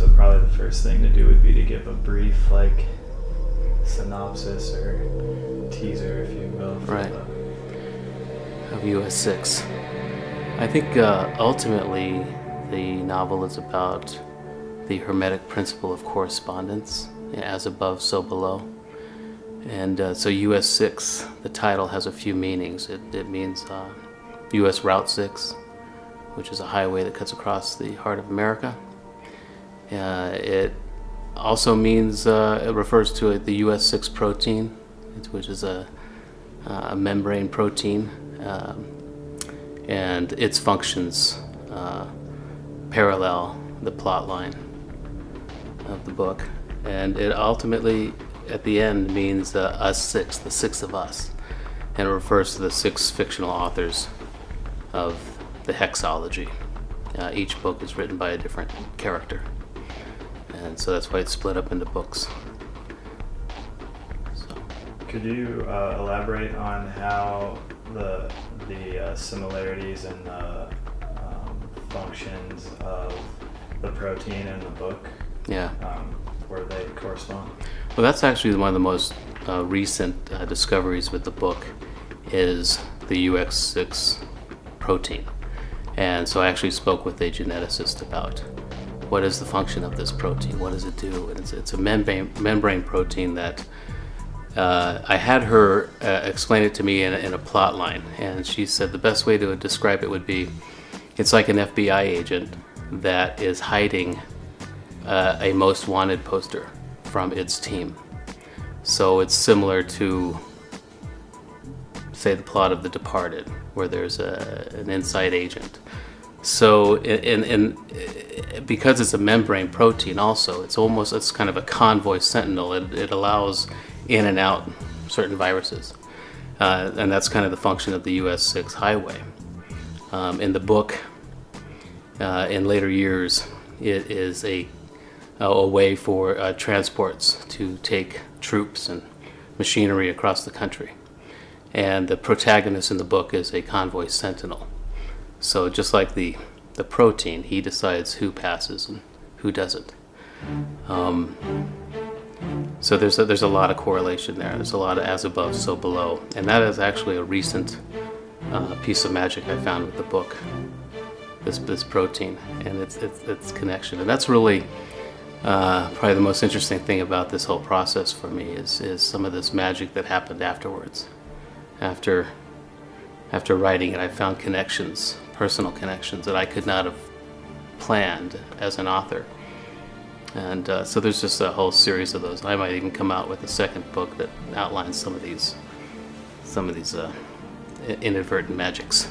so probably the first thing to do would be to give a brief, like, synopsis or teaser, if you will. Right. Of US 6. I think ultimately the novel is about the Hermetic principle of correspondence, as above, so below. And so US 6, the title has a few meanings. It means US Route 6, which is a highway that cuts across the heart of America. It also means, it refers to the US 6 protein, which is a membrane protein, and its functions parallel the plot line of the book. And it ultimately, at the end, means us six, the six of us, and it refers to the 6 fictional authors of the hexology. Each book is written by a different character, and so that's why it's split up into books. So, could you elaborate on how the similarities and the functions of the protein in the book, where they correspond? Well, that's actually one of the most recent discoveries with the book, is the UX6 protein. And so I actually spoke with a geneticist about what is the function of this protein, what does it do? And it's a membrane protein that I had her explain it to me in a plot line, and she said the best way to describe it would be, it's like an FBI agent that is hiding a most wanted poster from its team. So it's similar to, say, the plot of The Departed, where there's an inside agent. So because it's a membrane protein also, it's kind of a convoy sentinel. It allows in and out certain viruses. And that's kind of the function of the US 6 highway. In the book, in later years, it is a way for transports to take troops and machinery across the country. And the protagonist in the book is a convoy sentinel. So just like the protein, he decides who passes and who doesn't. So there's a lot of correlation there. There's a lot of as above, so below. And that is actually a recent piece of magic I found with the book, this protein and its connection. And that's really probably the most interesting thing about this whole process for me is some of this magic that happened afterwards. After writing it, I found connections, personal connections that I could not have planned as an author. And so there's just a whole series of those. I might even come out with a second book that outlines some of these inadvertent magics.